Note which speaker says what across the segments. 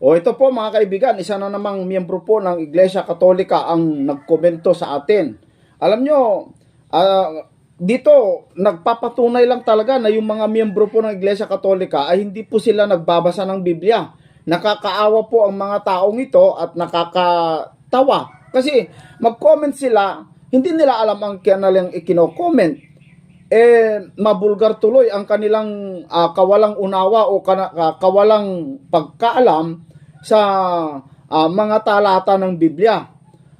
Speaker 1: O ito po mga kaibigan, isa na namang miyembro po ng Iglesia Katolika ang nagkomento sa atin. Alam nyo, dito nagpapatunay lang talaga na yung mga miyembro po ng Iglesia Katolika ay hindi po sila nagbabasa ng Biblia. Nakakaawa po ang mga taong ito at nakakatawa. Kasi mag-comment sila, hindi nila alam ang kanilang ikino-comment. Mabulgar tuloy ang kanilang kawalang unawa o kawalang pagkaalam sa mga talata ng Biblia.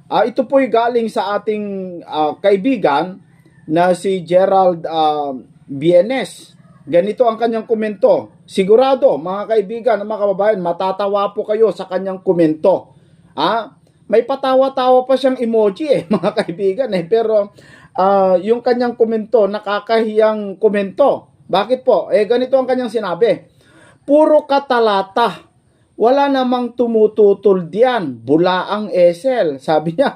Speaker 1: Ito po'y galing sa ating kaibigan na si Gerald Bienes. Ganito ang kanyang komento. Sigurado, mga kaibigan, mga kababayan, matatawa po kayo sa kanyang komento. May patawa-tawa pa siyang emoji mga kaibigan pero yung kanyang komento, nakakahiyang komento. Bakit po? Ganito ang kanyang sinabi. Puro katalata. Wala namang tumututol diyan. Bulaang esel. Sabi niya,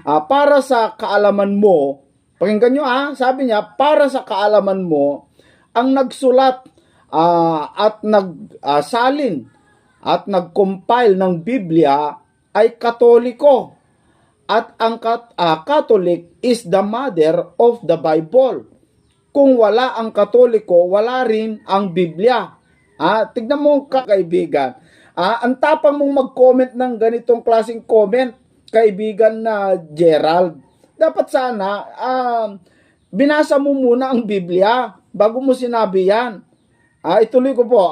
Speaker 1: para sa kaalaman mo, pakinggan nyo sabi niya, para sa kaalaman mo, ang nagsulat at nagsalin at nagcompile ng Biblia ay Katoliko. At ang Catholic is the mother of the Bible. Kung wala ang Katoliko, wala rin ang Biblia. Tignan mo kaibigan. Ang tapang mong mag-comment ng ganitong klaseng comment, kaibigan na Gerald. Dapat sana, binasa mo muna ang Biblia bago mo sinabi yan. Ituloy ko po,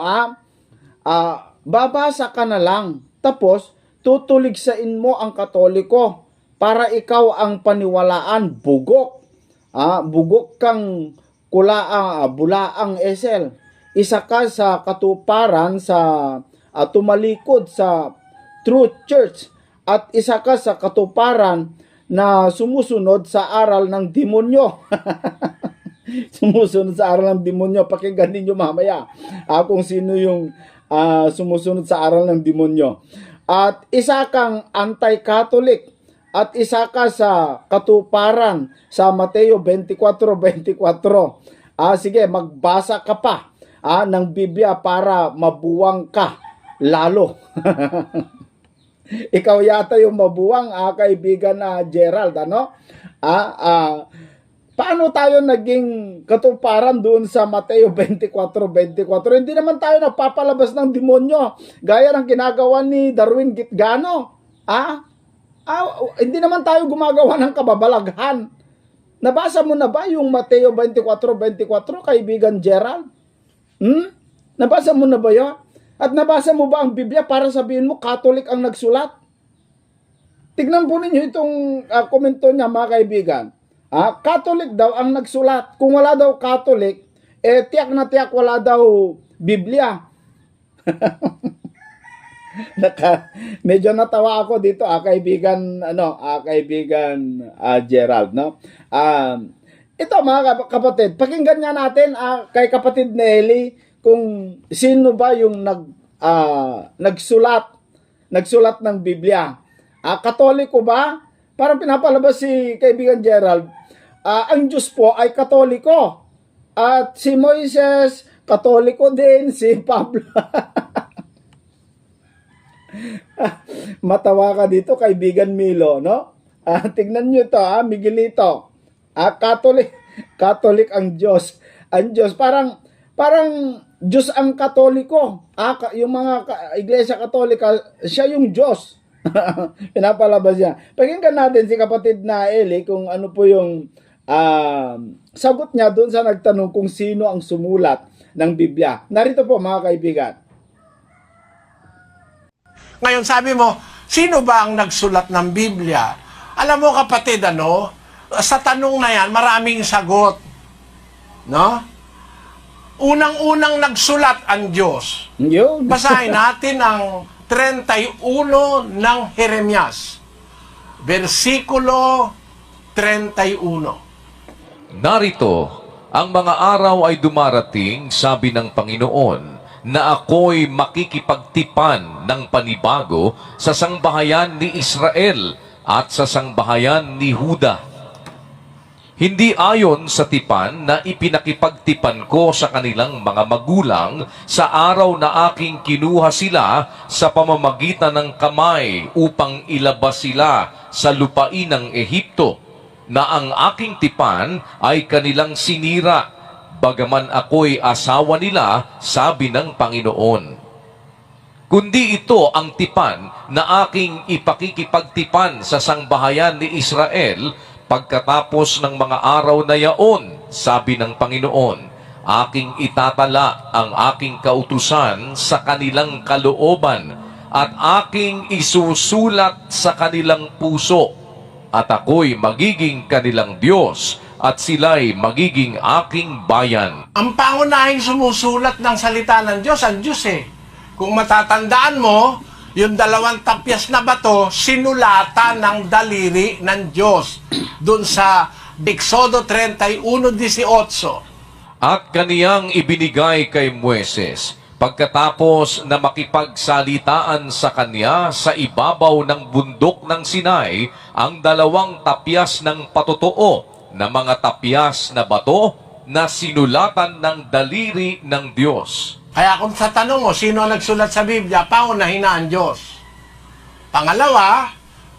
Speaker 1: babasa ka na lang. Tapos, tutuligsain mo ang Katoliko para ikaw ang paniwalaan, bugok. Bugok kang bulaang esel. Isa ka sa katuparan sa tumalikod sa Truth Church at isa ka sa katuparan na sumusunod sa aral ng demonyo. Sumusunod sa aral ng demonyo. Pakinggan ninyo mamaya kung sino yung sumusunod sa aral ng demonyo. At isa kang anti-Catholic at isa ka sa katuparan sa Mateo 24:24. Sige, magbasa ka pa ng Biblia para mabuwang ka lalo. Ikaw yata yung mabuwang kaibigan na Gerald, ano? Paano tayo naging katuparan doon sa Mateo 24:24? Hindi naman tayo nagpapalabas ng demonyo gaya ng ginagawa ni Darwin Gitgano. Hindi naman tayo gumagawa ng kababalaghan. Nabasa mo na ba yung Mateo 24:24, kaibigan Gerald? Nabasa mo na ba yun? At nabasa mo ba ang Biblia para sabihin mo Catholic ang nagsulat? Tignan po ninyo itong komento niya mga kaibigan. Catholic daw ang nagsulat. Kung wala daw Catholic, tiyak na tiyak wala daw Biblia. Medyo natawa ako dito, kaibigan Gerald, no? Ito mga kapatid, pakinggan nga natin kay kapatid Nelly kung sino ba yung nagsulat ng Biblia. Katoliko ba? Parang pinapalabas si kaibigan Gerald. Ang Diyos po ay Katoliko. At si Moises, Katoliko din. Si Pablo. Matawa ka dito, kaibigan Milo, no? Tignan nyo ito, Miguelito. Catholic ang Diyos. Ang Diyos, parang Diyos ang Katoliko. Yung mga Iglesia Katolika, siya yung Diyos. Pinapalabas niya. Pakinggan natin si kapatid na Eli kung ano po yung sagot niya doon sa nagtanong kung sino ang sumulat ng Biblia. Narito po mga kaibigan.
Speaker 2: Ngayon sabi mo, sino ba ang nagsulat ng Biblia? Alam mo kapatid, sa tanong na yan, maraming sagot. No? Unang-unang nagsulat ang Diyos.
Speaker 1: Yun.
Speaker 2: Basahin natin ang 31 ng Jeremias, versikulo 31.
Speaker 3: Narito, ang mga araw ay dumarating, sabi ng Panginoon, na ako'y makikipagtipan ng panibago sa sangbahayan ni Israel at sa sangbahayan ni Huda. Hindi ayon sa tipan na ipinakipagtipan ko sa kanilang mga magulang sa araw na aking kinuha sila sa pamamagitan ng kamay upang ilabas sila sa lupain ng Ehipto, na ang aking tipan ay kanilang sinira, bagaman ako'y asawa nila, sabi ng Panginoon. Kundi ito ang tipan na aking ipakikipagtipan sa sangbahayan ni Israel pagkatapos ng mga araw na yaon, sabi ng Panginoon. Aking itatala ang aking kautusan sa kanilang kalooban at aking isusulat sa kanilang puso, at ako'y magiging kanilang Diyos at sila'y magiging aking bayan.
Speaker 2: Ang pangunahing sumusulat ng salita ng Diyos, ang Diyos eh. Kung matatandaan mo, yung 2 tapyas na bato, sinulatan ng daliri ng Diyos. Doon sa Exodo 31:18.
Speaker 3: At kaniyang ibinigay kay Moises, pagkatapos na makipagsalitaan sa kanya sa ibabaw ng bundok ng Sinai, ang 2 tapyas ng patotoo na mga tapyas na bato na sinulatan ng daliri ng Diyos.
Speaker 2: Kaya kung sa tanong mo, sino ang nagsulat sa Biblia, paunahin na ang Diyos. Pangalawa,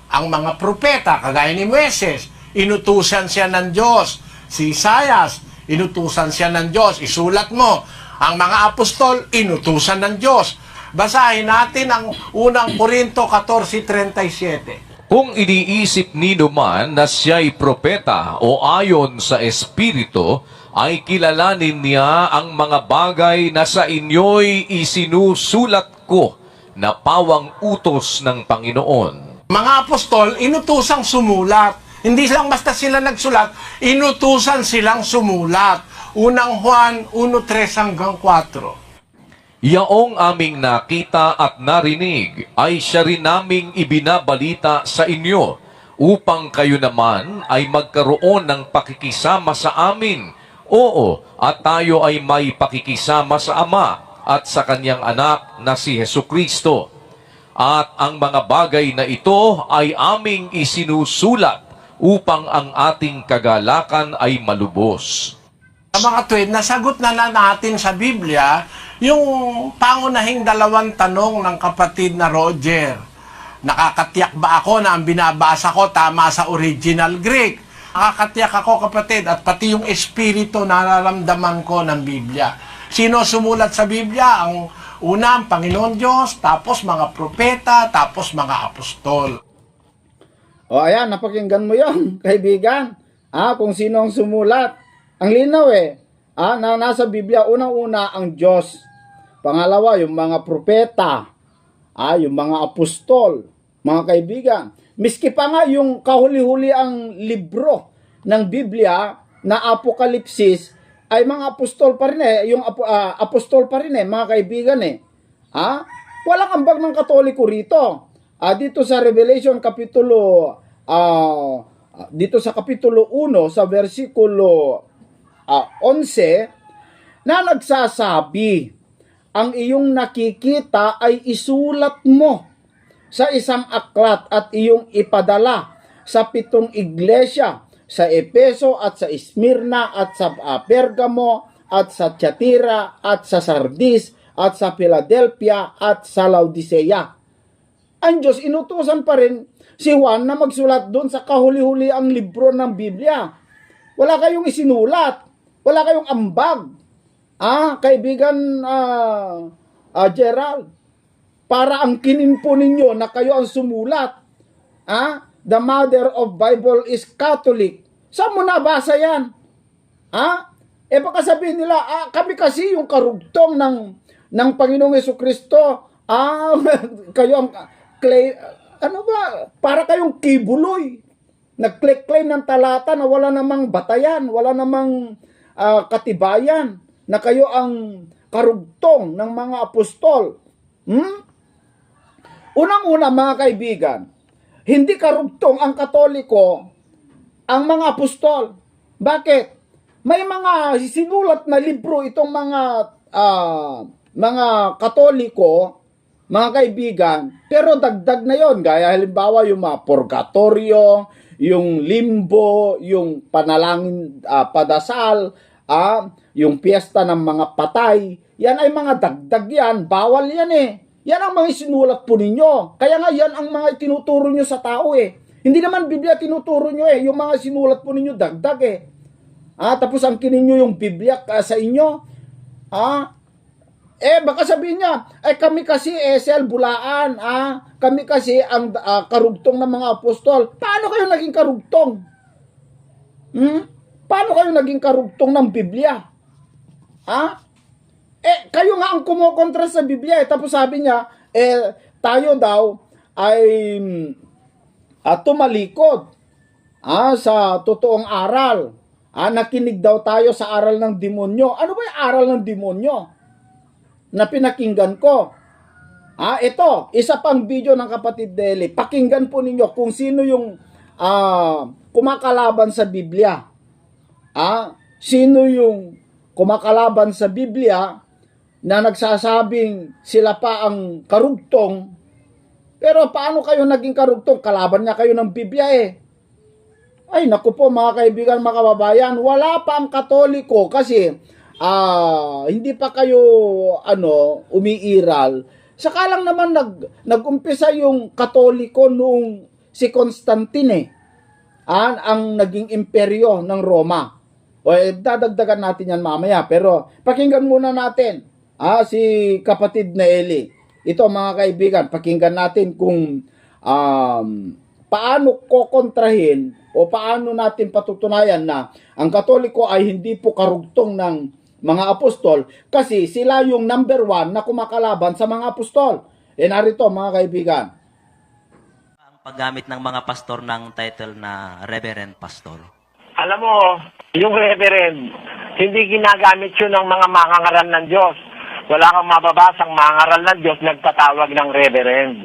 Speaker 2: ang mga propeta, kagaya ni Moises, inutusan siya ng Diyos. Si Isaias, inutusan siya ng Diyos. Isulat mo. Ang mga apostol, inutusan ng Diyos. Basahin natin ang unang Korinto 14:37.
Speaker 3: Kung iniisip nino man na siya'y propeta o ayon sa Espiritu, ay kilalanin niya ang mga bagay na sa inyo'y isinusulat ko na pawang utos ng Panginoon.
Speaker 2: Mga apostol, inutusang sumulat. Hindi lang basta sila nagsulat, inutusan silang sumulat. Unang Juan 1:3-4.
Speaker 3: Yaong aming nakita at narinig ay siya rin naming ibinabalita sa inyo, upang kayo naman ay magkaroon ng pakikisama sa amin. Oo, at tayo ay may pakikisama sa Ama at sa Kanyang anak na si Hesukristo. At ang mga bagay na ito ay aming isinusulat upang ang ating kagalakan ay malubos.
Speaker 2: Sa mga tuwid, nasagot na natin sa Biblia yung pangunahing 2 tanong ng kapatid na Roger. Nakakatiyak ba ako na ang binabasa ko tama sa original Greek? Nakakatiyak ako, kapatid, at pati yung espiritu nararamdaman ko ng Biblia. Sino sumulat sa Biblia? Ang una, ang Panginoon Diyos, tapos mga propeta, tapos mga apostol.
Speaker 1: O ayan, napakinggan mo yon kaibigan. Kung sino ang sumulat. Ang linaw na nasa Biblia, unang-una ang Diyos. Pangalawa, yung mga propeta. Yung mga apostol. Mga kaibigan. Miski pa nga yung kahuli-huli ang libro ng Biblia na Apokalipsis ay mga apostol pa rin yung apostol pa rin mga kaibigan Walang ambag ng Katoliko rito. Dito sa Revelation kapitulo dito sa kapitulo 1 sa versikulo 11 na nagsasabi, ang iyong nakikita ay isulat mo sa isang aklat at iyong ipadala sa 7 iglesia, sa Efeso at sa Smyrna at sa Pergamo at sa Tiatira at sa Sardis at sa Philadelphia at sa Laodicea. Ang Diyos inutusan pa rin si Juan na magsulat doon sa kahuli-huli ang libro ng Biblia. Wala kayong isinulat, wala kayong ambag. Kaibigan Gerald, para ang kinimpo ninyo na kayo ang sumulat. The mother of Bible is Catholic. Saan mo nabasa yan? Baka sabihin nila, kami kasi yung karugtong ng Panginoong Hesukristo. Kayo ang para kayong kibuloy. Nag-claim ng talata na wala namang batayan, wala namang katibayan, na kayo ang karugtong ng mga apostol. Unang-una mga kaibigan, hindi karugtong ang Katoliko ang mga apostol. Bakit? May mga sinulat na libro itong mga Katoliko, mga kaibigan, pero dagdag na yon. Gaya halimbawa yung mga purgatorio, yung limbo, yung panalangin, padasal, yung piyesta ng mga patay, yan ay mga dagdag yan. Bawal yan eh. Yan ang mga sinulat po ninyo. Kaya nga yan ang mga tinuturo nyo sa tao eh. Hindi naman Biblia tinuturo nyo eh. Yung mga sinulat po ninyo dagdag eh. Tapos ang kininyo yung Biblia sa inyo. Baka sabihin niya, kami kasi Esel Bulaan, kami kasi ang karugtong ng mga apostol. Paano kayo naging karugtong? Paano kayo naging karugtong ng Biblia? Kayo nga ang kumokontra sa Biblia. Tapos sabi niya, tayo daw ay tumalikod sa totoong aral. Nakinig daw tayo sa aral ng demonyo. Ano ba yung aral ng demonyo na pinakinggan ko? Ito, isa pang video ng kapatid Deli. Pakinggan po ninyo kung sino yung kumakalaban sa Biblia. Sino yung kumakalaban sa Biblia na nagsasabing sila pa ang karugtong. Pero paano kayo naging karugtong? Kalaban niya kayo ng Biblia eh. Ay, naku po mga kaibigan, mga kababayan, wala pa ang Katoliko kasi hindi pa kayo umiiral. Saka lang naman nag-umpisa yung Katoliko noong si Constantine ang naging imperyo ng Roma. Dadagdagan natin yan mamaya, pero pakinggan muna natin si kapatid na Eli. Ito mga kaibigan, pakinggan natin kung paano kokontrahin o paano natin patutunayan na ang Katoliko ay hindi po karugtong ng mga apostol kasi sila yung number 1 na kumakalaban sa mga apostol. Narito mga kaibigan.
Speaker 4: Ang paggamit ng mga pastor ng title na Reverend Pastor.
Speaker 2: Alam mo, yung reverend, hindi ginagamit yun ng mga mangangaral ng Diyos. Wala kang mababasang mangangaral ng Diyos nagtatawag ng reverend.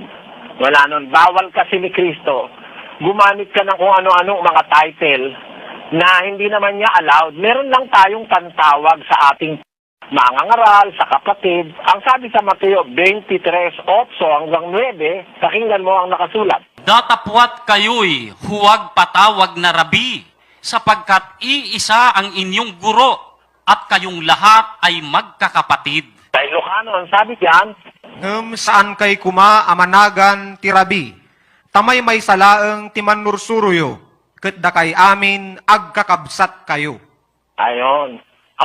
Speaker 2: Wala nun. Bawal kasi ni Kristo. Gumamit ka ng kung ano-anong mga title na hindi naman niya allowed. Meron lang tayong pantawag sa ating mangangaral, sa kapatid. Ang sabi sa Mateo 23:8 hanggang 9, pakinggan mo ang nakasulat.
Speaker 5: Datapwat kayo'y huwag patawag na rabi, sapagkat iisa ang inyong guro, at kayong lahat ay magkakapatid.
Speaker 2: Sa Ilocano, ang sabi diyan,
Speaker 6: Saan kay kuma amanagan tirabi, tamay may salaeng timanursuruyo, ket da kay amin agkakabsat kayo.
Speaker 2: ayon.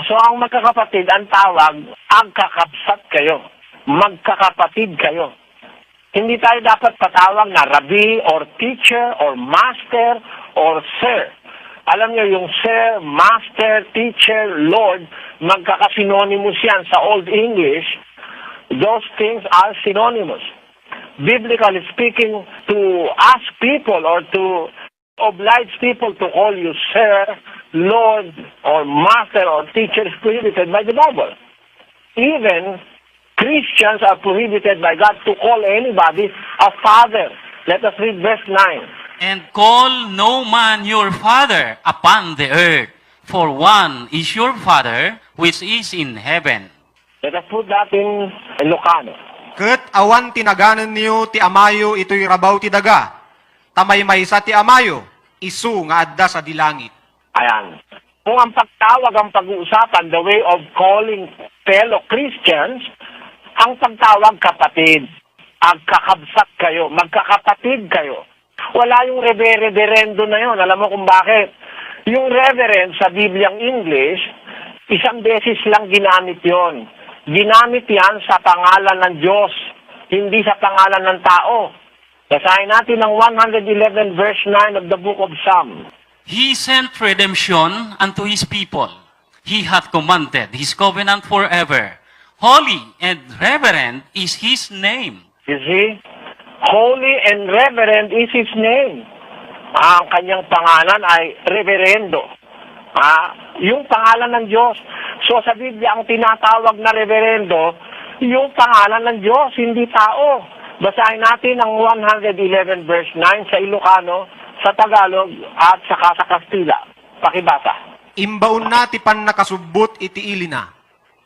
Speaker 2: So ang magkakapatid, ang tawag, agkakabsat kayo. Magkakapatid kayo. Hindi tayo dapat patawag na rabbi or teacher or master or sir. Alam niyo yung sir, master, teacher, lord, magkakasinonymous yan sa Old English. Those things are synonymous. Biblically speaking, to ask people or to oblige people to call you sir, lord, or master, or teacher is prohibited by the Bible. Even Christians are prohibited by God to call anybody a father. Let us read verse 9.
Speaker 5: And call no man your father upon the earth, for one is your Father which is in heaven.
Speaker 2: Let us put that in Ilocano.
Speaker 6: Ket awan tinaganan niyo ti amayo ito'y rabaw ti daga, tamay maysa ti amayo, isu nga adda sa dilangit.
Speaker 2: Ayan. Kung ang pagtawag, ang pag-uusapan, the way of calling fellow Christians, ang pagtawag kapatid, agkakabsat kayo, magkakapatid kayo. Wala yung reverendo na yun. Alam mo kung bakit? Yung reverend sa Bibliang English, isang beses lang ginamit yon. Ginamit yan sa pangalan ng Diyos, hindi sa pangalan ng tao. Basahin natin ang 111 verse 9 of the book of Psalm.
Speaker 5: He sent redemption unto his people. He hath commanded his covenant forever. Holy and reverend is his name.
Speaker 2: You see? Holy and reverend is his name. Ang kanyang pangalan ay reverendo. Yung pangalan ng Diyos. So sa Biblia, ang tinatawag na reverendo, yung pangalan ng Diyos, hindi tao. Basahin natin ang 111 verse 9 sa Ilocano, sa Tagalog, at saka sa Kastila. Pakibasa.
Speaker 6: Imbaon na ti pan nakasubbot iti ilina,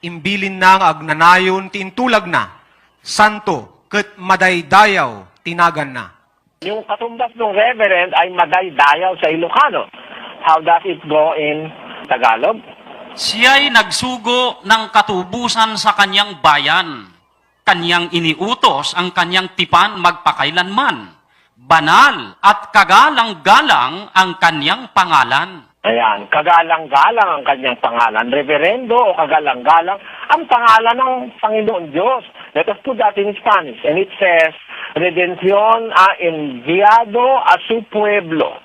Speaker 6: imbilin na nga agnanayon ti intulag na, santo ket madaydayaw tinagan na.
Speaker 7: Yung katumbas ng reverend ay madaydayaw sa Ilocano. How does it go in Tagalog?
Speaker 5: Siya'y nagsugo ng katubusan sa kanyang bayan. Kanyang iniutos ang kanyang tipan magpakailanman. Banal at kagalang-galang ang kanyang pangalan.
Speaker 7: Ayan, kagalang-galang ang kanyang pangalan. Reverendo o kagalang-galang ang pangalan ng Panginoon Diyos. Let us put that in Spanish. And it says, Redención ha enviado a su pueblo.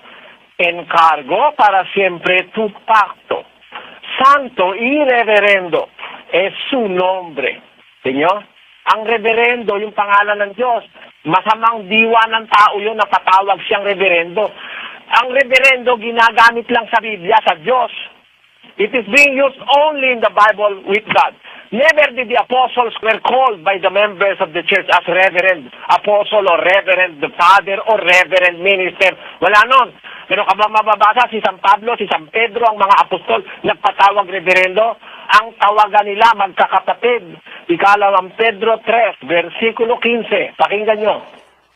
Speaker 7: Encargo para siempre tu pacto. Santo y reverendo es su nombre. Sinyo? Ang reverendo, yung pangalan ng Diyos. Masamang diwa ng tao yun na patawag siyang reverendo. Ang reverendo ginagamit lang sa Biblia, sa Diyos. It is being used only in the Bible with God. Never did the apostles were called by the members of the church as reverend apostle or reverend father or reverend minister. Wala nun. Pero kung mababasa si San Pablo, si San Pedro, ang mga apostol, nagpatawag reverendo, ang tawagan nila magkakapatid. Ikalawang Pedro 3, versikulo 15. Pakinggan nyo.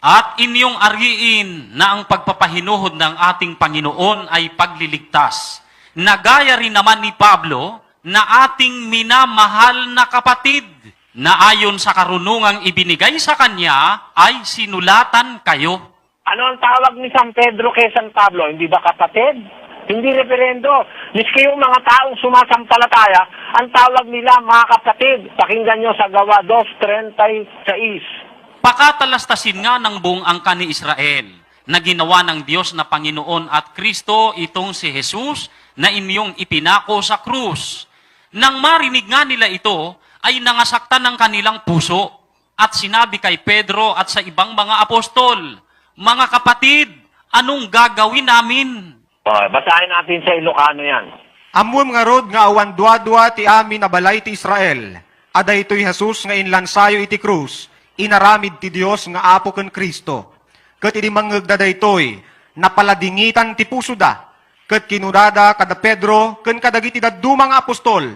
Speaker 5: At inyong ariin na ang pagpapahinuhod ng ating Panginoon ay pagliligtas. Nagaya rin naman ni Pablo na ating minamahal na kapatid na ayon sa karunungang ibinigay sa kanya ay sinulatan kayo.
Speaker 7: Ano ang tawag ni San Pedro kay San Pablo? Hindi ba kapatid? Hindi reverendo. Miski yung mga taong sumasampalataya, ang tawag nila mga kapatid. Pakinggan nyo sa Gawa 2:36.
Speaker 5: Pakatalastasin nga ng buong angkan ni Israel na ginawa ng Diyos na Panginoon at Kristo itong si Jesus na inyong ipinako sa krus. Nang marinig nga nila ito, ay nangasaktan ng kanilang puso at sinabi kay Pedro at sa ibang mga apostol, mga kapatid, anong gagawin namin?
Speaker 7: Basahin natin sa Ilocano yan.
Speaker 6: Amom nga rod nga awan dua-dua ti amin na balay ti Israel. Aday to'y Jesus nga inlansayo iti krus. Inaramid ti Dios nga apo ken Kristo. Ket idi manggagdaday toy napaladingitan ti puso da. Ket kinudada kada Pedro ken kadagiti daddu mga apostol,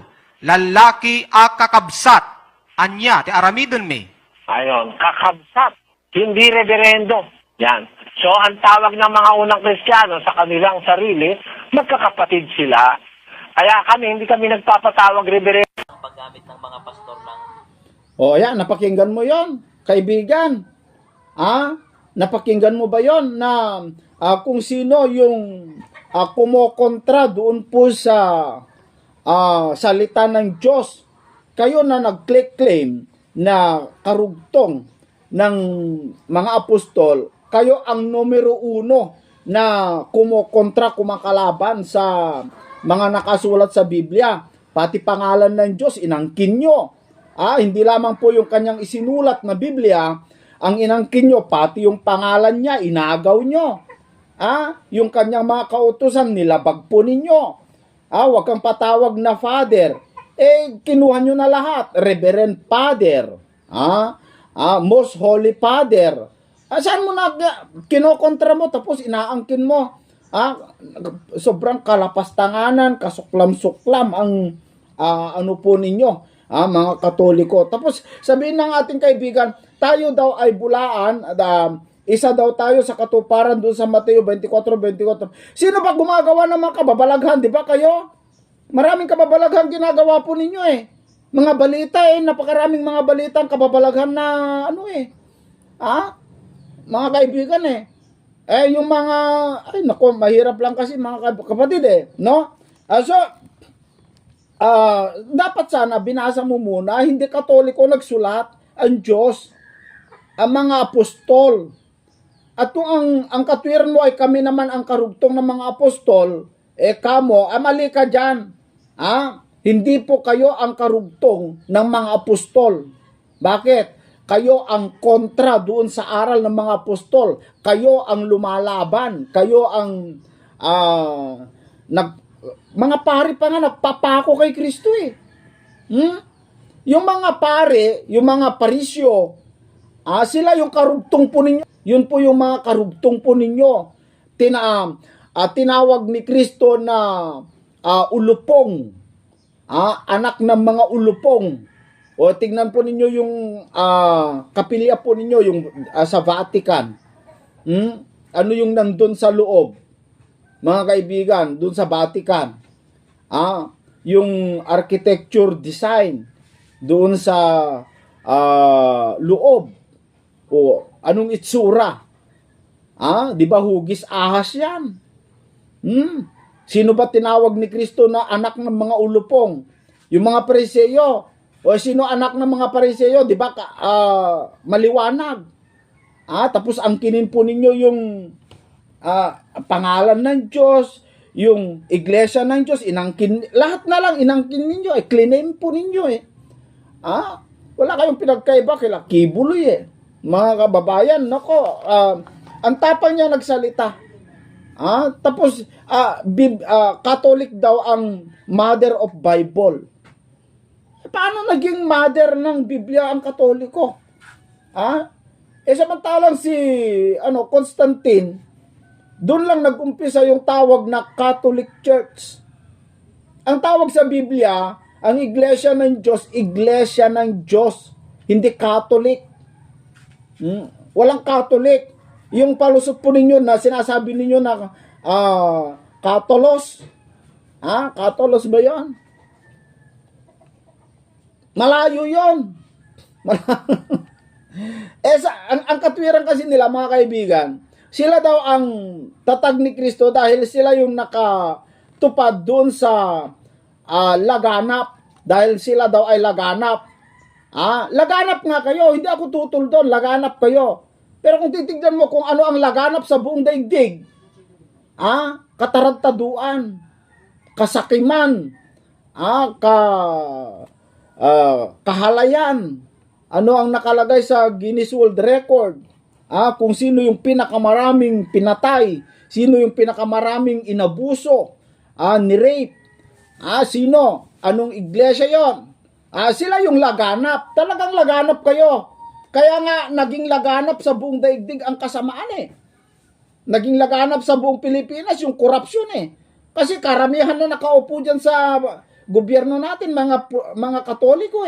Speaker 6: lalaki a kakabsat. Anya ti aramiden me.
Speaker 7: Ayon, kakabsat. Hindi reverendo. Yan. So, ang tawag ng mga unang Kristiyano sa kanilang sarili, magkakapatid sila. Kaya kami, hindi kami nagpapatawag reverendo.
Speaker 4: Ang paggamit ng mga pastor ng
Speaker 1: O ayan, napakinggan mo yon, kaibigan. Napakinggan mo ba yon na kung sino yung kumokontra doon po sa salita ng Diyos? Kayo na nag-claim na karugtong ng mga apostol, kayo ang numero 1 na kumokontra, kumakalaban sa mga nakasulat sa Biblia. Pati pangalan ng Diyos, inangkin nyo. Hindi lamang po yung kanyang isinulat na Biblia, ang inangkin nyo, pati yung pangalan niya, inagaw nyo. Yung kanyang mga kautusan, nilabag po ninyo. Huwag kang patawag na father. Kinuha nyo na lahat. Reverend Father. Most Holy Father. Saan mo na kinokontra mo, tapos inaangkin mo? Sobrang kalapastanganan, kasuklam-suklam ang ano po ninyo. Mga Katoliko. Tapos sabihin ng ating kaibigan, tayo daw ay bulaan, isa daw tayo sa katuparan doon sa Mateo 24:24. Sino ba gumagawa ng mga kababalaghan? Di ba kayo? Maraming kababalaghan ginagawa po ninyo Mga balita napakaraming mga balita ang kababalaghan na mga kaibigan yung mga, mahirap lang kasi mga kapatid no? Dapat sana binasa mo muna, hindi Katoliko nagsulat, ang Diyos, ang mga apostol. At kung ang katwiran mo ay kami naman ang karugtong ng mga apostol, kamo, mali ka dyan. Hindi po kayo ang karugtong ng mga apostol. Bakit? Kayo ang kontra doon sa aral ng mga apostol. Kayo ang lumalaban. Kayo ang mga pari pa nga nagpapako kay Kristo Yung mga pare, yung mga parisyo, sila yung karugtong po ninyo. Yun po yung mga karugtong po ninyo. Tinawag ni Kristo na ulupong. Anak ng mga ulupong. O tingnan po ninyo yung kapilya po ninyo yung sa Vatican. Ano yung nandun sa loob? Mga kaibigan, dun sa Vatican. Yung architecture design doon sa loob. O anong itsura? Di ba hugis ahas yan? Sino ba tinawag ni Kristo na anak ng mga ulupong? Yung mga Pariseyo. O sino anak ng mga Pariseyo? Di ba maliwanag? Tapos angkinin po ninyo yung pangalan ng Diyos, yung iglesia ng Diyos, inangkin, lahat na lang inangkin ninyo, claim po ninyo wala kayong pinagkaiba kila Kibuloy mga kababayan, nako, ang tapang niya nagsalita, tapos, Catholic daw ang mother of Bible. Paano naging mother ng Biblia ang Katoliko? Samantalang si, Constantine, doon lang nag-umpisa yung tawag na Catholic Church. Ang tawag sa Biblia, ang iglesia ng Diyos, hindi Catholic. Walang Catholic. Yung palusot po ninyo na sinasabi ninyo na Catholos. Catholos ba yan? Malayo yun. Ang katwiran kasi nila, mga kaibigan, sila daw ang tatag ni Kristo dahil sila yung nakatupad doon sa laganap. Dahil sila daw ay laganap. Laganap nga kayo. Hindi ako tutol doon. Laganap kayo. Pero kung titignan mo kung ano ang laganap sa buong daigdig, katarantaduan, kasakiman, kahalayan, ano ang nakalagay sa Guinness World Record, kung sino yung pinakamaraming pinatay, sino yung pinakamaraming inabuso, ni-rape, sino, anong iglesia yon? Sila yung laganap, talagang laganap kayo. Kaya nga, naging laganap sa buong daigdig ang kasamaan Naging laganap sa buong Pilipinas yung korupsyon Kasi karamihan na nakaupo dyan sa gobyerno natin, mga Katoliko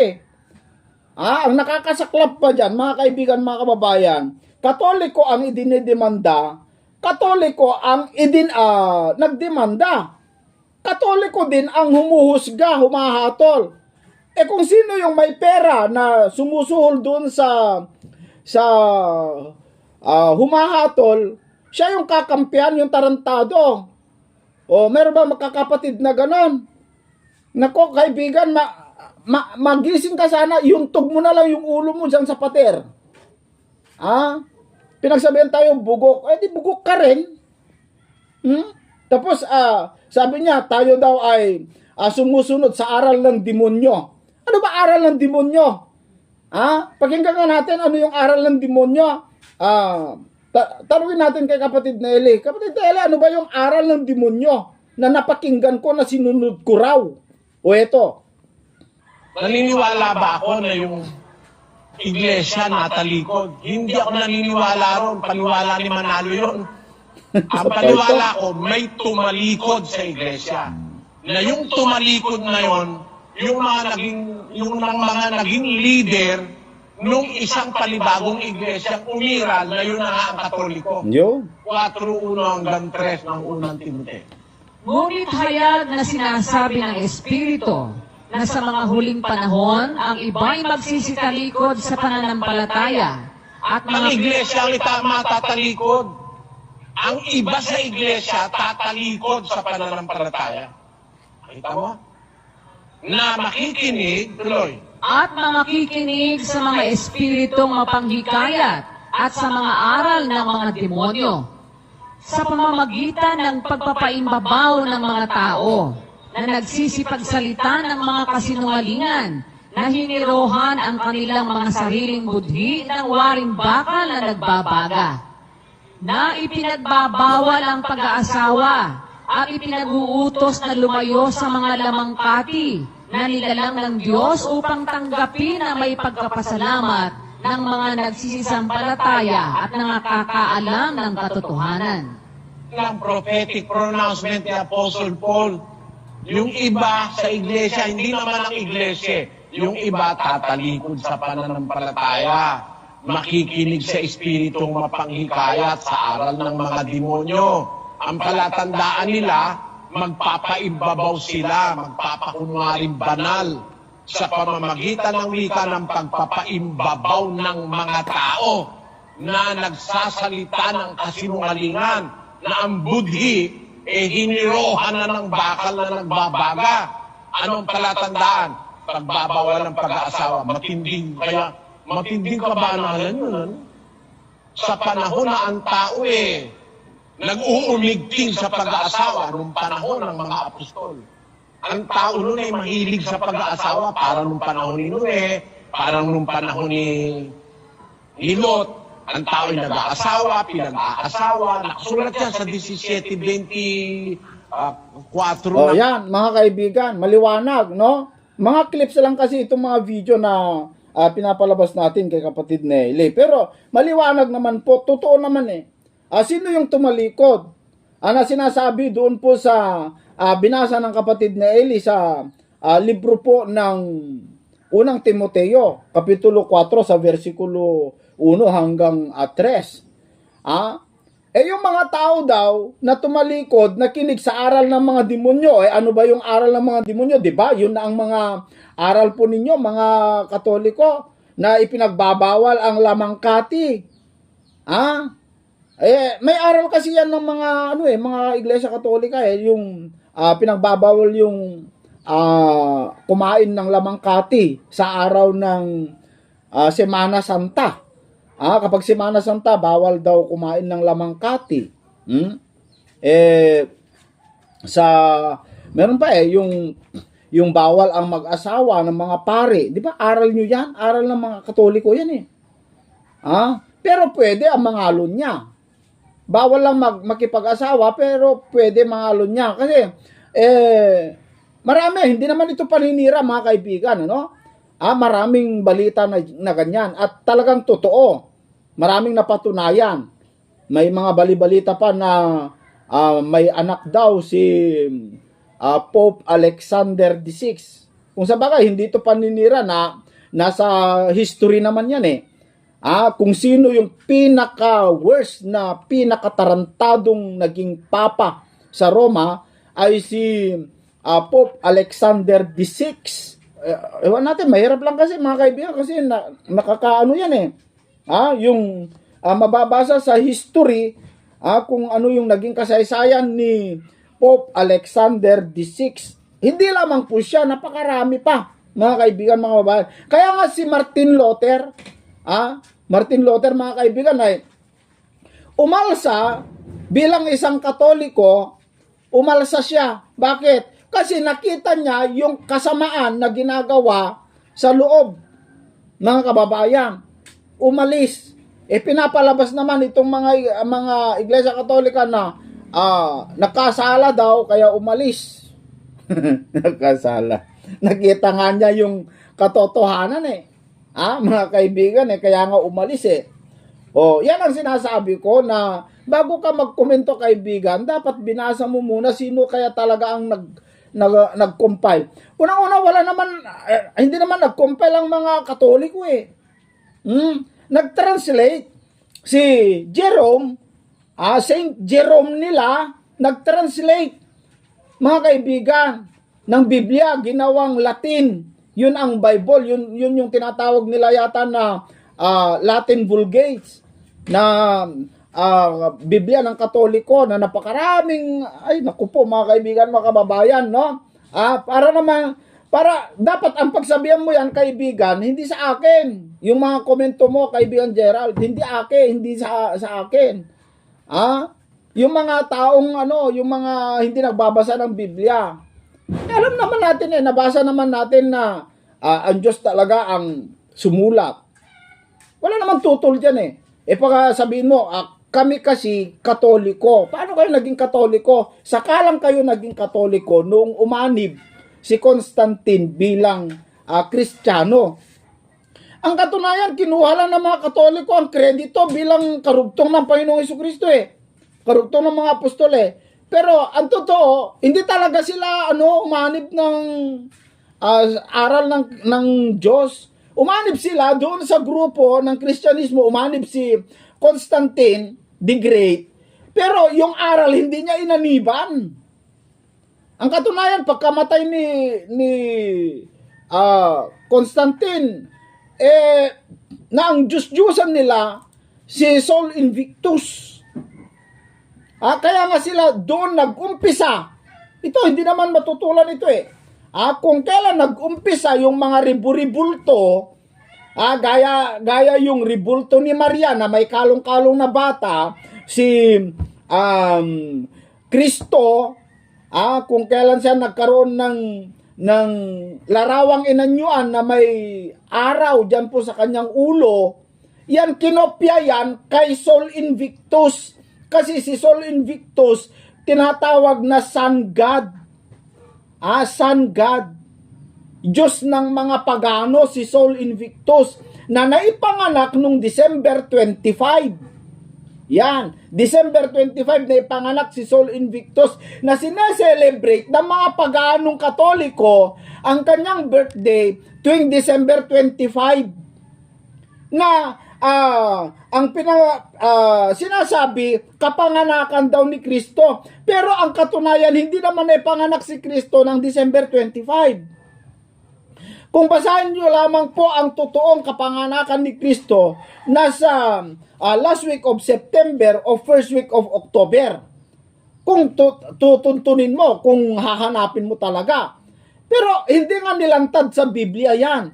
Speaker 1: ang nakakasaklap pa dyan, mga kaibigan, mga kababayan, Katoliko ang idinidemanda, Katoliko ang nagdemanda, Katoliko din ang humuhusga, humahatol. Kung sino yung may pera na sumusuhol doon sa humahatol, siya yung kakampihan, yung tarantado. Meron ba magkakapatid na ganon? Nako, kaibigan, magising ka sana, yung tug mo na lang yung ulo mo dyan sa pader. Pinagsabihan tayo, bugok. Di bugok ka rin. Tapos, sabi niya, tayo daw ay sumusunod sa aral ng demonyo. Ano ba aral ng demonyo? Pakinggan nga natin ano yung aral ng demonyo. Tanungin natin kay kapatid na Eli. Kapatid na Eli, ano ba yung aral ng demonyo na napakinggan ko na sinunod ko raw? O eto.
Speaker 2: Naniniwala ba ako na yung iglesia natalikod? Hindi ako naniniwala ron. Paniwala ni Manalo yun. Ang paniwala ko, may tumalikod sa iglesia. Na yung tumalikod na yon, yung mga naging leader nung isang panibagong iglesia umiral na yun na nga ang Katoliko. 4:1 hanggang 3 ng unang Timoteo.
Speaker 8: Ngunit hayag na sinasabi ng Espiritu na sa mga huling panahon, ang iba'y magsisitalikod sa pananampalataya at
Speaker 2: Ang iglesia ang matatalikod. Ang iba sa iglesia tatalikod sa pananampalataya. Kita mo? Na makikinig, tuloy.
Speaker 8: at mga kikinig sa mga espiritong mapanghikayat at sa mga aral ng mga demonyo sa pamamagitan ng pagpapaimbabaw ng mga tao na nagsisipagsalita ng mga kasinungalingan na hinirohan ang kanilang mga sariling budhi ng waring bakal na nagbabaga, na ipinagbabawal ang pag-aasawa at ipinag-uutos na lumayo sa mga lamangkati na nilalang ng Diyos upang tanggapin na may pagkapasalamat ng mga nagsisisampalataya at nakakaalam ng katotohanan.
Speaker 2: Ang prophetic pronouncement ni Apostle Paul, yung iba sa iglesia, hindi naman ang iglesia, yung iba tatalikod sa pananampalataya. makikinig sa espiritong mapanghikayat sa aral ng mga demonyo. Ang palatandaan nila, magpapaimbabaw sila, magpapakunwaring banal sa pamamagitan ng wika ng pagpapaimbabaw ng mga tao na nagsasalita ng kasinungalingan, na ang budhi hinirohan na ng bakal na nagbabaga. Anong palatandaan? Pagbabawal ng pag-aasawa. Matinding kabanalan yun. Ano? Sa panahon na ang tao nag-uumigting sa pag-aasawa nung panahon ng mga apostol. Ang tao noon ay mahilig sa pag-aasawa, parang nung panahon ni Noe, parang nung panahon ni Lot. Ang tao ay nag-aasawa, pinag-aasawa. Nakasulat yan sa 17:24.
Speaker 1: Oh, yan, mga kaibigan, maliwanag, no? Mga clips lang kasi itong mga video na pinapalabas natin kay kapatid Nelly. Pero maliwanag naman po, totoo naman sino yung tumalikod? Na sinasabi doon po sa binasa ng kapatid Nelly sa libro po ng unang Timoteo, kapitulo 4 sa versikulo 1 hanggang 3. Yung mga tao daw na tumalikod, nakinig sa aral ng mga demonyo. Ano ba yung aral ng mga demonyo? Diba? Yun na ang mga aral po ninyo, mga Katoliko, na ipinagbabawal ang lamangkati. May aral kasi yan ng mga mga Iglesia Katolika yung pinagbabawal yung kumain ng lamangkati sa araw ng Semana Santa. Kapag Semana Santa, bawal daw kumain ng lamangkati. Meron pa yung bawal ang mag-asawa ng mga pare. Di ba? Aral nyo yan. Aral ng mga Katoliko yan Pero pwede ang mangalon niya. Bawal lang makipag-asawa, pero pwede mangalon niya. Kasi, marami, hindi naman ito paninira, mga kaibigan, maraming balita na ganyan. At talagang totoo. Maraming napatunayan. May mga balibalita pa na may anak daw si Pope Alexander VI. Kung sa bagay, hindi ito paninira na nasa history naman yan kung sino yung pinaka-worst na pinakatarantadong naging papa sa Roma ay si Pope Alexander VI. Ewan natin, mahirap lang kasi mga kaibigan kasi nakakaano yan yung mababasa sa history kung ano yung naging kasaysayan ni Pope Alexander VI. Hindi lamang po siya, napakarami pa mga kaibigan, mga babae. Kaya nga si Martin Luther mga kaibigan ay umalsa bilang isang Katoliko, umalsa siya. Bakit? Kasi nakita niya yung kasamaan na ginagawa sa loob, mga kababayan. Umalis. Pinapalabas naman itong mga Iglesia Katolika na nakasala daw kaya umalis. Nakasala. Nakita nga niya yung katotohanan mga kaibigan kaya nga umalis yan ang sinasabi ko na bago ka magkomento kaibigan, dapat binasa mo muna sino kaya talaga ang nag-compile. Unang-una, wala naman, hindi naman nag-compile ang mga Katoliko Nag-translate si Jerome, Saint Jerome nila, nag-translate, mga kaibigan, ng Biblia, ginawang Latin. Yun ang Bible, yun yung tinatawag nila yata na Latin Vulgate, na Biblia ng Katoliko na napakaraming, ay naku po mga kaibigan, mga kababayan, para dapat ang pagsabihan mo yan kaibigan, hindi sa akin. Yung mga komento mo kaibigan Gerald, hindi sa akin. Yung mga taong yung mga hindi nagbabasa ng Biblia. Alam naman natin nabasa naman natin na ang Diyos talaga ang sumulat. Wala naman tutol diyan pag sabihin mo, kami kasi Katoliko. Paano kayo naging Katoliko? Sakalang kayo naging Katoliko noong umanib si Constantine bilang Kristiyano. Ang katunayan, kinuha lang ng mga Katoliko ang kredito bilang karugtong ng Panginoong Jesucristo Karugtong ng mga apostol Pero ang totoo, hindi talaga sila umanib ng aral ng Diyos. umanib sila doon sa grupo ng Kristyanismo, umanib si Constantine the Great, pero yung aral hindi niya inaniban. Ang katunayan, pagkamatay ni Constantine, na ang Diyos-Diyusan nila, si Sol Invictus. Kaya nga sila doon nag-umpisa. Ito, hindi naman matutulan ito eh. Kung kailan nag-umpisa yung mga ribulto, gaya yung ribulto ni Maria na may kalong-kalong na bata, si Kristo, kung kailan siya nagkaroon ng larawang inanyuan na may araw dyan po sa kanyang ulo, yan, kinopya yan kay Sol Invictus. Kasi si Sol Invictus, tinatawag na Sun God. Sun God. Diyos ng mga pagano, si Sol Invictus, na naipanganak nung December 25. Yan, December 25 na ipanganak si Sol Invictus na sineselebrate ng mga paganong Katoliko ang kanyang birthday tuwing December 25. Na ang sinasabi, kapanganakan daw ni Kristo. Pero ang katunayan, hindi naman ipanganak si Kristo ng December 25. Kung basahin nyo lamang po ang totoong kapanganakan ni Kristo, nasa last week of September o first week of October. Kung tutuntunin mo, kung hahanapin mo talaga. Pero hindi nga nilantad sa Biblia yan.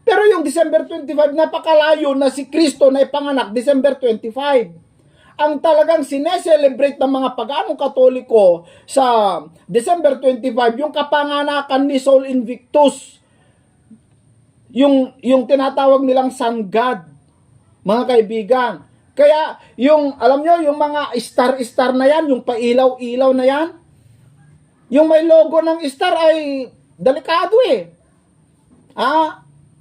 Speaker 1: Pero yung December 25, napakalayo na si Kristo na ipanganak December 25. Ang talagang sineselebrate ng mga paganong Katoliko sa December 25, yung kapanganakan ni Sol Invictus. Yung tinatawag nilang Sun God, mga kaibigan. Kaya yung, alam nyo, yung mga star-star na yan, yung pailaw-ilaw na yan, yung may logo ng star ay delikado eh.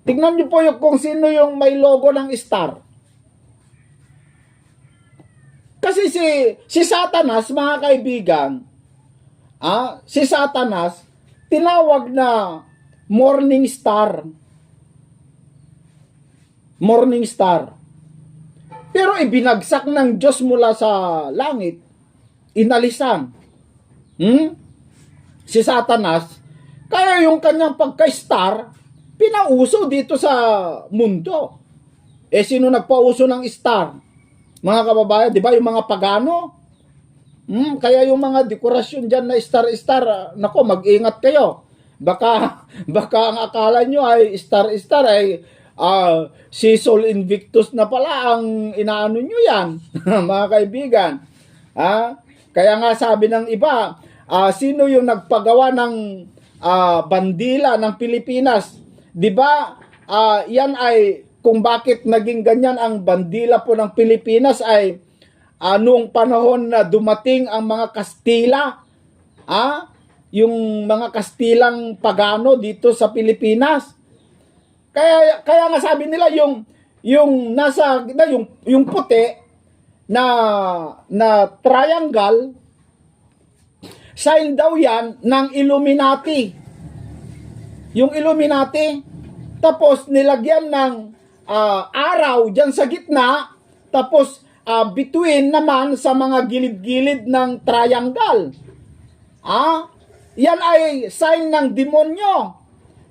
Speaker 1: Tignan nyo po kung sino yung may logo ng star. Kasi si Satanas, mga kaibigan, si Satanas, tinawag na morning star. Morning star. Pero ibinagsak ng Diyos mula sa langit, inalisan. Si Satanas, kaya yung kanyang pagka-star, pinauso dito sa mundo. Sino nagpauso ng star? Mga kababayan, di ba yung mga pagano? Kaya yung mga dekorasyon dyan na star-star, nako, mag-ingat kayo. Baka ang akala nyo ay star-star ay si Sol Invictus na pala ang inaano nyo yan, mga kaibigan. Kaya nga sabi ng iba, sino yung nagpagawa ng bandila ng Pilipinas? Di ba, yan ay kung bakit naging ganyan ang bandila po ng Pilipinas ay noong panahon na dumating ang mga Kastila, yung mga Kastilang pagano dito sa Pilipinas. Kaya nga sabi nila yung nasa yung puti na triangle, sign daw yan ng Illuminati. Yung Illuminati, tapos nilagyan ng araw dyan sa gitna, tapos between naman sa mga gilid-gilid ng triangle. Yan ay sign ng demonyo.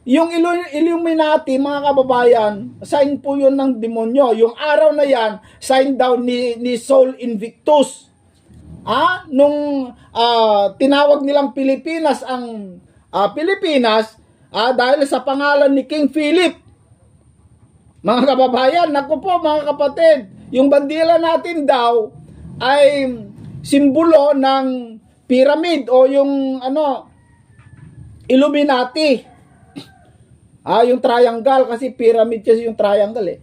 Speaker 1: Yung Illuminati, mga kababayan, sign po yun ng demonyo. Yung araw na yan, sign daw ni Sol Invictus. Nung tinawag nilang Pilipinas ang Pilipinas, dahil sa pangalan ni King Philip. Mga kababayan, naku po mga kapatid, yung bandila natin daw ay simbolo ng pyramid o yung Illuminati. Yung triangle, kasi pyramid kasi yung triangle eh.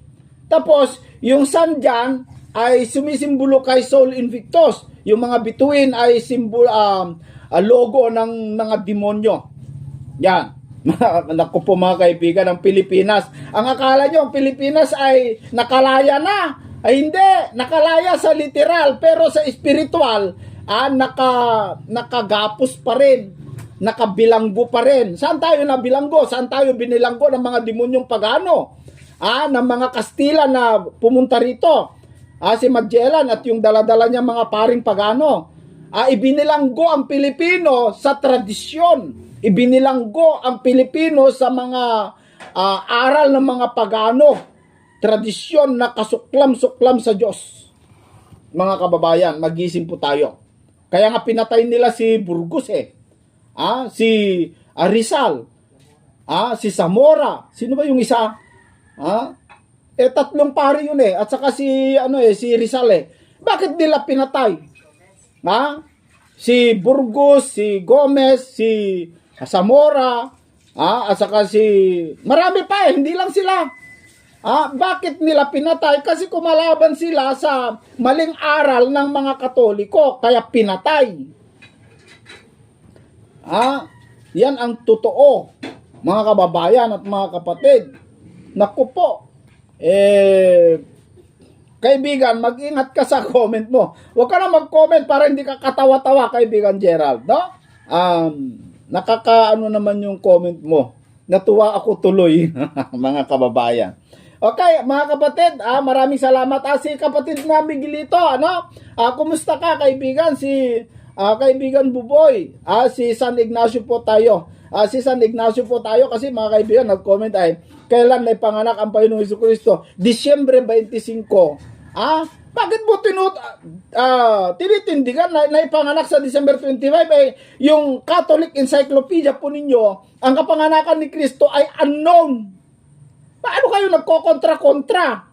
Speaker 1: Tapos, yung sun dyan ay sumisimbolo kay Sol Invictus. Yung mga bituin ay logo ng mga demonyo. Yan. Naku po mga kaibigan, ang Pilipinas. Ang akala nyo, ang Pilipinas ay nakalaya na. Ay hindi, nakalaya sa literal, pero sa spiritual, nakagapos pa rin. nakabilanggo pa rin. Saan tayo nabilanggo? Saan tayo binilanggo ng mga demonyong pagano? Ng mga Kastila na pumunta rito. Si Magellan at yung daladala niya mga paring pagano. Ibinilanggo ang Pilipino sa tradisyon. Ibinilanggo ang Pilipino sa mga aral ng mga pagano. Tradisyon na kasuklam-suklam sa Diyos. Mga kababayan, magising po tayo. Kaya nga pinatay nila si Burgos si Rizal, si Zamora. Sino ba yung isa? Tatlong pari yun at saka si Rizal Bakit nila pinatay? Si Burgos, si Gomez, si Zamora, at saka marami pa hindi lang sila. Bakit nila pinatay? Kasi kumalaban sila sa maling aral ng mga Katoliko, kaya pinatay. Yan ang totoo, mga kababayan at mga kapatid. Naku po, kaibigan, mag-ingat ka sa comment mo. Huwag ka na mag-comment para hindi ka katawa-tawa, kaibigan Gerald, no? Nakakaano naman yung comment mo. Natuwa ako tuloy, mga kababayan. Okay, mga kapatid, maraming salamat. Si kapatid na Miguelito, kumusta ka, kaibigan? Kaibigan Buboy, si San Ignacio po tayo. Si San Ignacio po tayo kasi mga kaibigan, nag-comment kailan na ipanganak ang Panginoong Jesucristo? Disyembre 25. Bakit mo tinitindigan na ipanganak sa December 25? Yung Catholic Encyclopedia po ninyo, ang kapanganakan ni Kristo ay unknown. Paano kayo nagkokontra-kontra?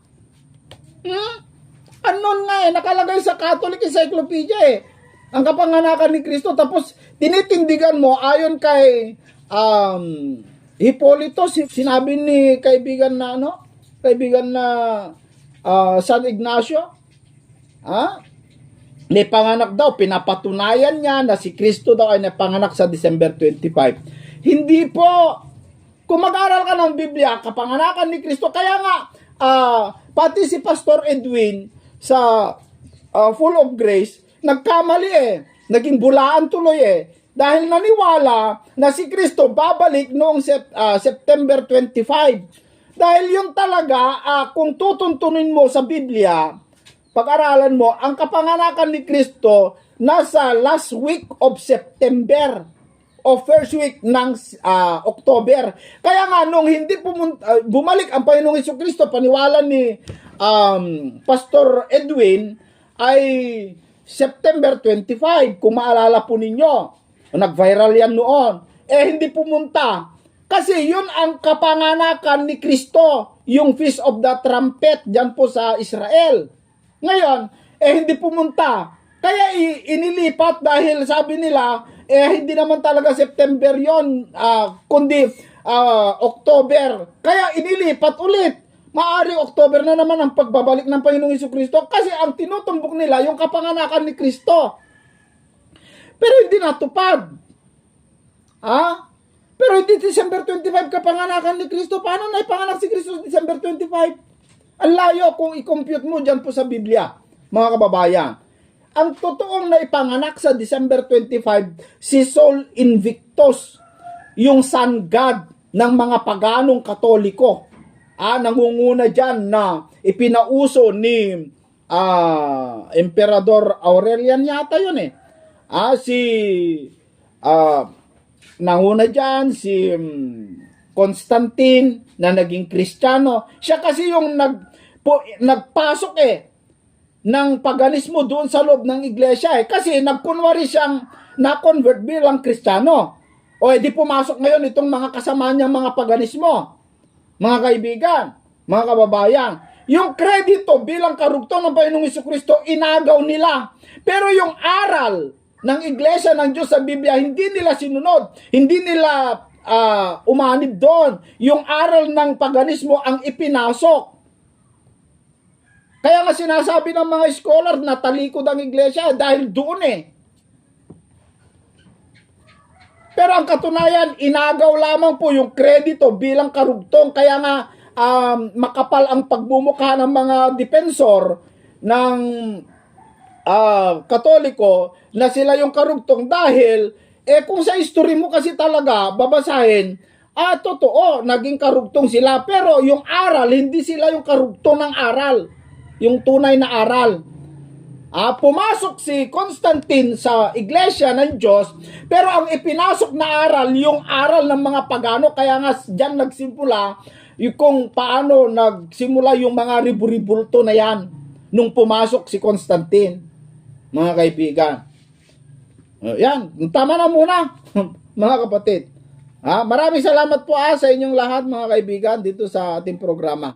Speaker 1: Unknown nga nakalagay sa Catholic Encyclopedia ang kapanganakan ni Kristo, tapos tinitindigan mo ayon kay Hipolito, sinabi ni kaibigan na San Ignacio, napanganak daw, pinapatunayan niya na si Kristo daw ay napanganak sa December 25. Hindi po. Kung mag-aral ka ng Biblia, kapanganakan ni Kristo, kaya nga, pati si Pastor Edwin sa Full of Grace, nagkamali naging bulaan tuloy dahil naniwala na si Kristo babalik noong September 25. Dahil yun talaga, kung tutuntunin mo sa Biblia, pag-aralan mo, ang kapanganakan ni Kristo nasa last week of September o first week ng October. Kaya nga, nung hindi bumalik ang Panginoong Jesucristo, paniwala ni Pastor Edwin, ay September 25, kung maalala po ninyo. Nag-viral yan noon. Hindi pumunta. Kasi yun ang kapanganakan ni Kristo, yung Feast of the Trumpet, dyan po sa Israel. Ngayon, hindi pumunta. Kaya inilipat dahil sabi nila, hindi naman talaga September yon, kundi October. Kaya inilipat ulit. Maaring October na naman ang pagbabalik ng Panginoong Jesucristo kasi ang tinutumbok nila yung kapanganakan ni Kristo. Pero hindi natupad. Pero hindi December 25 kapanganakan ni Kristo. Paano na ipanganak si Kristo December 25? Ang layo kung i-compute mo dyan po sa Biblia, mga kababayan. Ang totoong naipanganak sa December 25, si Sol Invictus, yung sun god ng mga paganong Katoliko. Nangunguna dyan na ipinauso ni Emperador Aurelian yata yun nanguna dyan si Constantine na naging Kristiyano. Siya kasi yung nagpasok ng paganismo doon sa loob ng iglesia kasi nagkunwari siyang na-convert bilang Kristiyano. Di pumasok ngayon itong mga kasama niyang mga paganismo. Mga kaibigan, mga kababayan, yung kredito bilang karugtong ng Panginoong Jesucristo, inagaw nila. Pero yung aral ng iglesia ng Diyos sa Biblia, hindi nila sinunod. Hindi nila umanib doon. Yung aral ng paganismo ang ipinasok. Kaya nga sinasabi ng mga scholar na talikod ang iglesia dahil doon Pero ang katunayan, inagaw lamang po yung kredito bilang karugtong. Kaya nga makapal ang pagbumukha ng mga depensor ng Katoliko na sila yung karugtong dahil kung sa history mo kasi talaga, babasahin, totoo, naging karugtong sila. Pero yung aral, hindi sila yung karugtong ng aral. Yung tunay na aral. Pumasok si Constantine sa iglesia ng Diyos, pero ang ipinasok na aral, yung aral ng mga pagano, kaya nga dyan nagsimula, yung kung paano nagsimula yung mga ribu-ribulto na yan, nung pumasok si Constantine, mga kaibigan. Yan, tama na muna, mga kapatid. Maraming salamat po sa inyong lahat, mga kaibigan, dito sa ating programa.